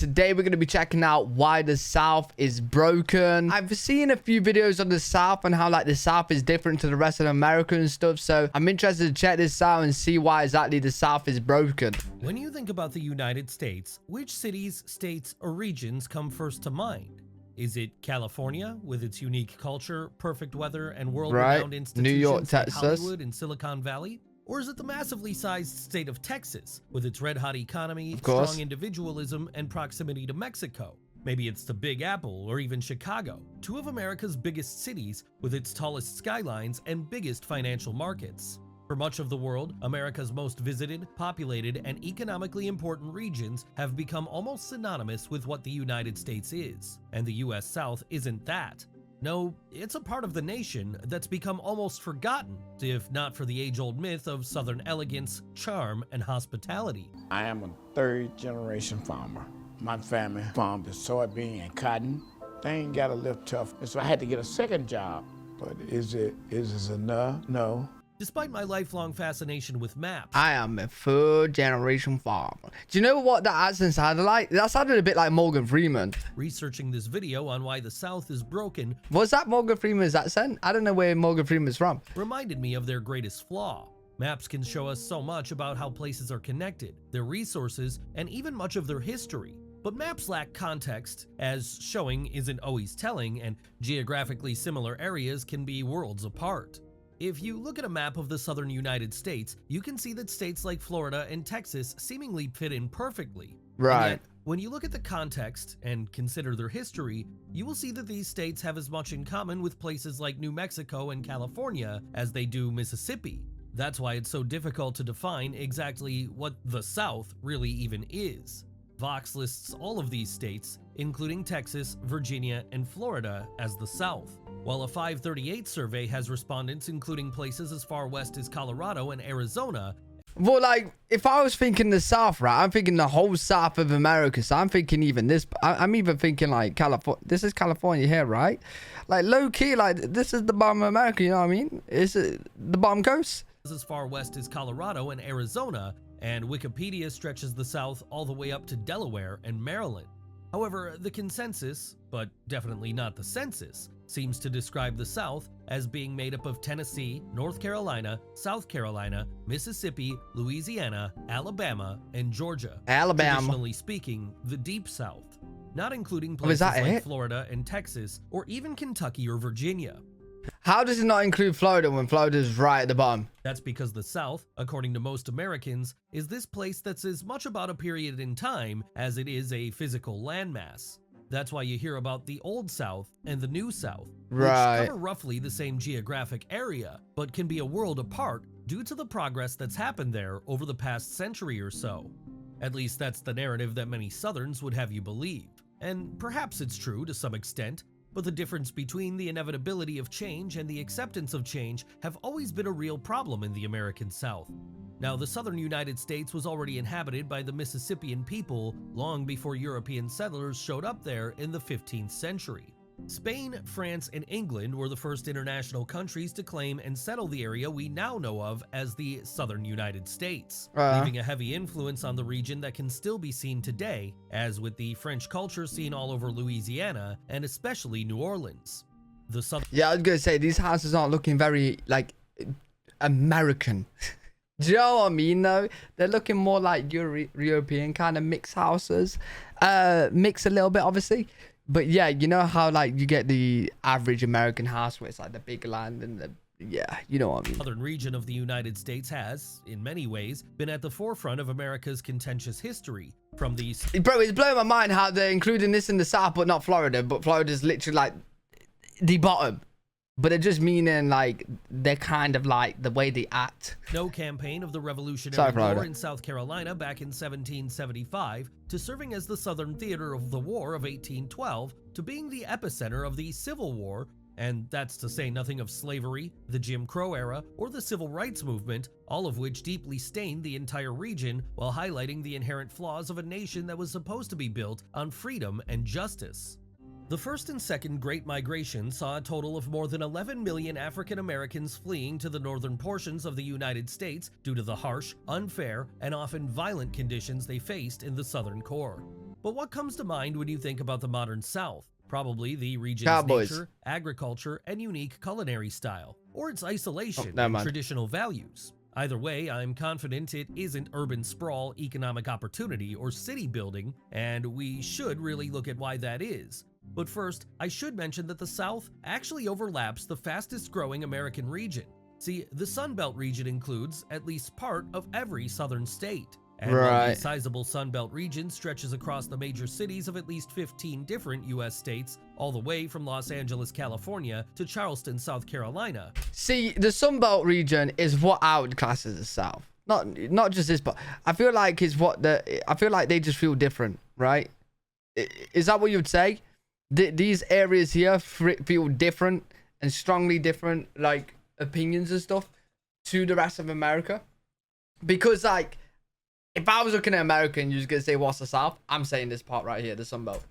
today we're going to be checking out why the South is broken. I've seen a few videos on the South and how like the South is different to the rest of America and stuff, so I'm interested to check this out and see why exactly the South is broken. When you think about the United States, which cities, states, or regions come first to mind? Is it California, with its unique culture, perfect weather, and world-renowned institutions New York, like Texas, Hollywood and Silicon Valley? Or is it the massively sized state of Texas, with its red-hot economy, strong individualism, and proximity to Mexico? Maybe it's the Big Apple or even Chicago, two of America's biggest cities with its tallest skylines and biggest financial markets. For much of the world, America's most visited, populated, and economically important regions have become almost synonymous with what the United States is, and the US South isn't that. No, it's a part of the nation that's become almost forgotten, if not for the age-old myth of Southern elegance, charm, and hospitality. I am a third-generation farmer. My family farmed soybean and cotton. They ain't got to live tough, so I had to get a second job. But is it enough? No. Despite my lifelong fascination with maps, I am a third-generation farmer. Do you know what that accent sounded like? That sounded a bit like Morgan Freeman. researching this video on why the South is broken Was that Morgan Freeman's accent? I don't know where Morgan Freeman's from. reminded me of their greatest flaw. Maps can show us so much about how places are connected, their resources, and even much of their history. But maps lack context, as showing isn't always telling, and geographically similar areas can be worlds apart. If you look at a map of the southern United States, you can see that states like Florida and Texas seemingly fit in perfectly. Right. And yet, when you look at the context and consider their history, you will see that these states have as much in common with places like New Mexico and California as they do Mississippi. That's why it's so difficult to define exactly what the South really even is. Vox lists all of these states, including Texas, Virginia, and Florida, as the South, while a 538 survey has respondents including places as far west as Colorado and Arizona. Well, like, if I was thinking the South, right, I'm thinking the whole South of America, so I'm thinking even this, I'm even thinking, like, California, this is California here, right? Like, low-key, like, this is the bottom of America, you know what I mean? Is it the bottom coast? As far west as Colorado and Arizona, and Wikipedia stretches the South all the way up to Delaware and Maryland. However, the consensus, but definitely not the census, seems to describe the South as being made up of Tennessee, North Carolina, South Carolina, Mississippi, Louisiana, Alabama, and Georgia. Alabama. Traditionally speaking, the Deep South, not including Oh, is places that like it? Florida and Texas, or even Kentucky or Virginia. How does it not include Florida when Florida's right at the bottom? That's because the South, according to most Americans, is this place that's as much about a period in time as it is a physical landmass. That's why you hear about the Old South and the New South, Right. which cover roughly the same geographic area, but can be a world apart due to the progress that's happened there over the past century or so. At least that's the narrative that many Southerns would have you believe. And perhaps it's true to some extent, but the difference between the inevitability of change and the acceptance of change have always been a real problem in the American South. Now, the southern United States was already inhabited by the Mississippian people long before European settlers showed up there in the 15th century. Spain, France, and England were the first international countries to claim and settle the area we now know of as the southern United States, leaving a heavy influence on the region that can still be seen today, as with the French culture seen all over Louisiana and especially New Orleans. The southern Yeah, I was gonna say, these houses aren't looking very, like, American. Do you know what I mean, though? They're looking more like European kind of mixed houses. Mix a little bit, obviously. But yeah, you know how, like, you get the average American house where it's, like, the big land and the... Yeah, you know what I mean. southern region of the United States has, in many ways, been at the forefront of America's contentious history. From the... Bro, it's blowing my mind how they're including this in the South, but not Florida. But Florida's literally, like, the bottom. But they're just meaning, like, they're kind of like the way they act. Snow campaign of the Revolutionary Florida. War in South Carolina back in 1775, to serving as the Southern theater of the War of 1812, to being the epicenter of the Civil War, and that's to say nothing of slavery, the Jim Crow era, or the Civil Rights Movement, all of which deeply stained the entire region while highlighting the inherent flaws of a nation that was supposed to be built on freedom and justice. The first and second Great Migration saw a total of more than 11 million African Americans fleeing to the northern portions of the United States due to the harsh, unfair, and often violent conditions they faced in the southern core. But what comes to mind when you think about the modern South? Probably the region's Cowboys. nature, agriculture, and unique culinary style, or its isolation never and mind. traditional values. Either way, I'm confident it isn't urban sprawl, economic opportunity, or city building, and we should really look at why that is. But first, I should mention that the South actually overlaps the fastest growing American region. See, the Sun Belt region includes at least part of every southern state. And while Right. the sizable Sun Belt region stretches across the major cities of at least 15 different US states, all the way from Los Angeles, California to Charleston, South Carolina. See, the Sun Belt region is what I would class as the South. Not just this, but I feel like I feel like they just feel different, right? Is that what you would say? These areas here feel different and strongly different, like, opinions and stuff to the rest of America. Because, like, if I was looking at America and you was gonna say what's the South, I'm saying this part right here, the Sun Belt.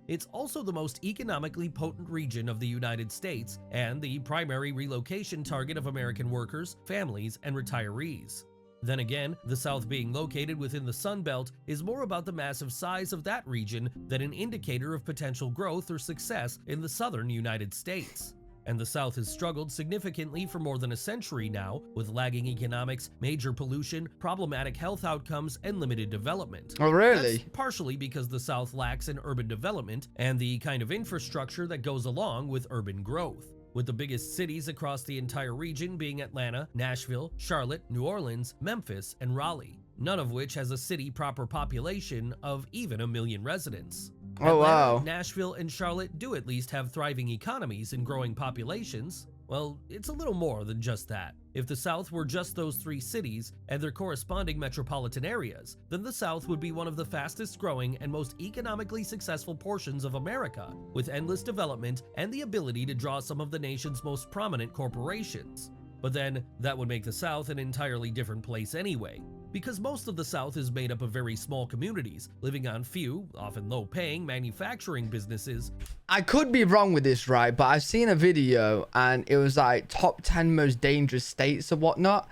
It's also the most economically potent region of the United States and the primary relocation target of American workers, families, and retirees. Then again, the South being located within the Sun Belt is more about the massive size of that region than an indicator of potential growth or success in the southern United States. And the South has struggled significantly for more than a century now, with lagging economics, major pollution, problematic health outcomes, and limited development. Oh, really? That's partially because the South lacks in urban development and the kind of infrastructure that goes along with urban growth, with the biggest cities across the entire region being Atlanta, Nashville, Charlotte, New Orleans, Memphis, and Raleigh, none of which has a city proper population of even 1 million residents. Oh, Atlanta, wow. Nashville, and Charlotte do at least have thriving economies and growing populations. Well, it's a little more than just that. If the South were just those 3 cities and their corresponding metropolitan areas, then the South would be one of the fastest growing and most economically successful portions of America, with endless development and the ability to draw some of the nation's most prominent corporations. But then, that would make the South an entirely different place anyway, because most of the South is made up of very small communities, living on few, often low-paying manufacturing businesses. I could be wrong with this, right? But I've seen a video and it was like top 10 most dangerous states or whatnot.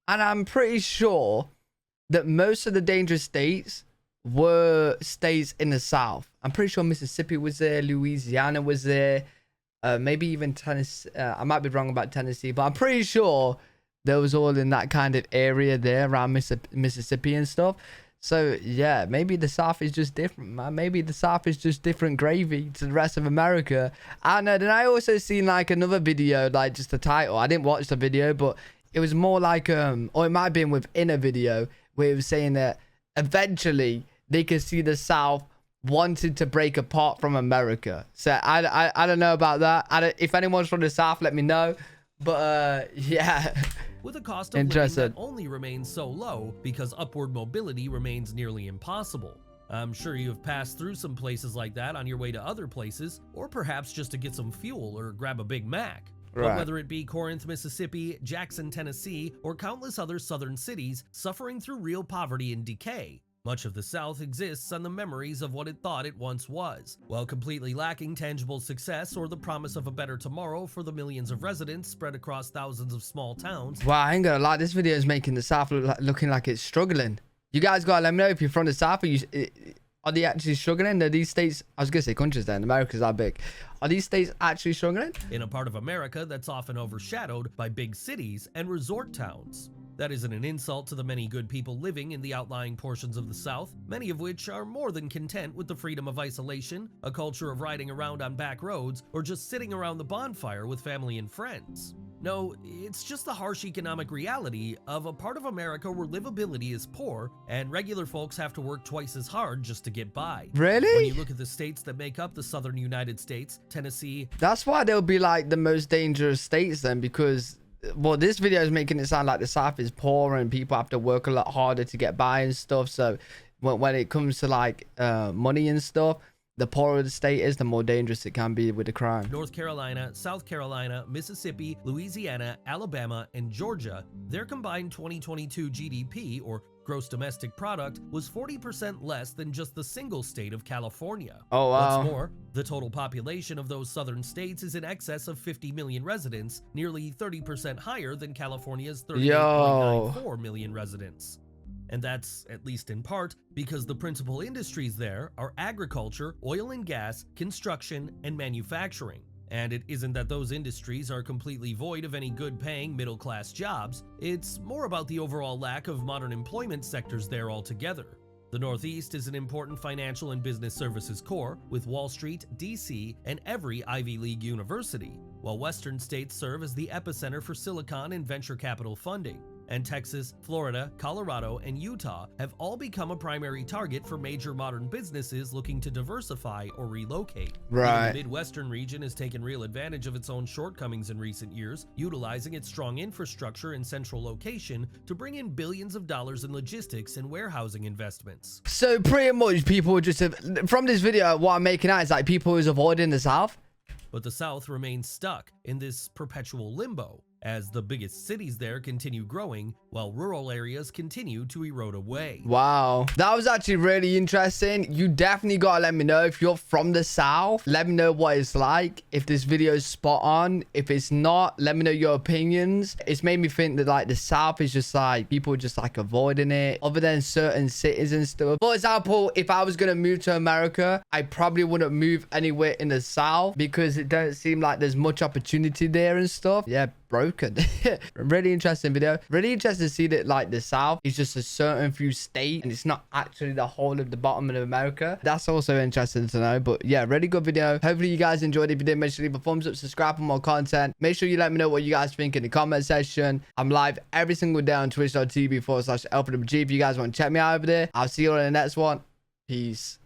And I'm pretty sure that most of the dangerous states were states in the South. I'm pretty sure Mississippi was there, Louisiana was there, maybe even Tennessee. I might be wrong about Tennessee, but I'm pretty sure they was all in that kind of area there around Mississippi and stuff. So yeah, maybe the South is just different, man. Maybe the South is just different gravy to the rest of America. And then I also seen like another video, like just the title. I didn't watch the video, but it was more like or it might have been within a video where it was saying that eventually they could see the South wanted to break apart from America. So I don't know about that. If anyone's from the South, let me know. But yeah. With a cost of living that only remains so low because upward mobility remains nearly impossible. I'm sure you have passed through some places like that on your way to other places, or perhaps just to get some fuel or grab a Big Mac. Right. But whether it be Corinth, Mississippi, Jackson, Tennessee, or countless other southern cities suffering through real poverty and decay, much of the South exists on the memories of what it thought it once was, while completely lacking tangible success or the promise of a better tomorrow for the millions of residents spread across thousands of small towns. Wow, I ain't gonna lie, this video is making the South looking like it's struggling. You guys gotta let me know if you're from the South. Are they actually struggling? Are these states, I was gonna say countries then, America's that big. Are these states actually struggling? In a part of America that's often overshadowed by big cities and resort towns. That isn't an insult to the many good people living in the outlying portions of the South, many of which are more than content with the freedom of isolation, a culture of riding around on back roads, or just sitting around the bonfire with family and friends. No, it's just the harsh economic reality of a part of America where livability is poor and regular folks have to work twice as hard just to get by. Really? When you look at the states that make up the southern United States, Tennessee... That's why they'll be like the most dangerous states then, because... Well, this video is making it sound like the South is poor and people have to work a lot harder to get by and stuff. So when it comes to like money and stuff, the poorer the state is, the more dangerous it can be with the crime. North Carolina, South Carolina, Mississippi, Louisiana, Alabama, and Georgia, their combined 2022 GDP, or gross domestic product was 40% less than just the single state of California. Oh, wow. What's more, the total population of those southern states is in excess of 50 million residents, nearly 30% higher than California's 38.94 million residents. And that's, at least in part, because the principal industries there are agriculture, oil and gas, construction, and manufacturing. And it isn't that those industries are completely void of any good-paying middle-class jobs, it's more about the overall lack of modern employment sectors there altogether. The Northeast is an important financial and business services core, with Wall Street, D.C., and every Ivy League university, while Western states serve as the epicenter for Silicon and venture capital funding. And Texas, Florida, Colorado, and Utah have all become a primary target for major modern businesses looking to diversify or relocate. Right. Even the Midwestern region has taken real advantage of its own shortcomings in recent years, utilizing its strong infrastructure and central location to bring in billions of dollars in logistics and warehousing investments. So pretty much people just from this video, what I'm making out is like people who's avoiding the South. But the South remains stuck in this perpetual limbo, as the biggest cities there continue growing, while rural areas continue to erode away. Wow, that was actually really interesting. You definitely gotta let me know if you're from the South. Let me know what it's like, if this video is spot on. If it's not, let me know your opinions. It's made me think that like the South is just like people just like avoiding it, other than certain cities and stuff. For example, if I was gonna move to America, I probably wouldn't move anywhere in the South because it doesn't seem like there's much opportunity there and stuff. Yeah, broken. Really interesting video. Really interesting to see that like the South is just a certain few states and it's not actually the whole of the bottom of America. That's also interesting to know. But yeah, really good video. Hopefully you guys enjoyed it. If you did, make sure to leave a thumbs up, subscribe for more content. Make sure you let me know what you guys think in the comment section. I'm live every single day on twitch.tv/LPWG. If you guys want to check me out over there, I'll see you all in the next one. Peace.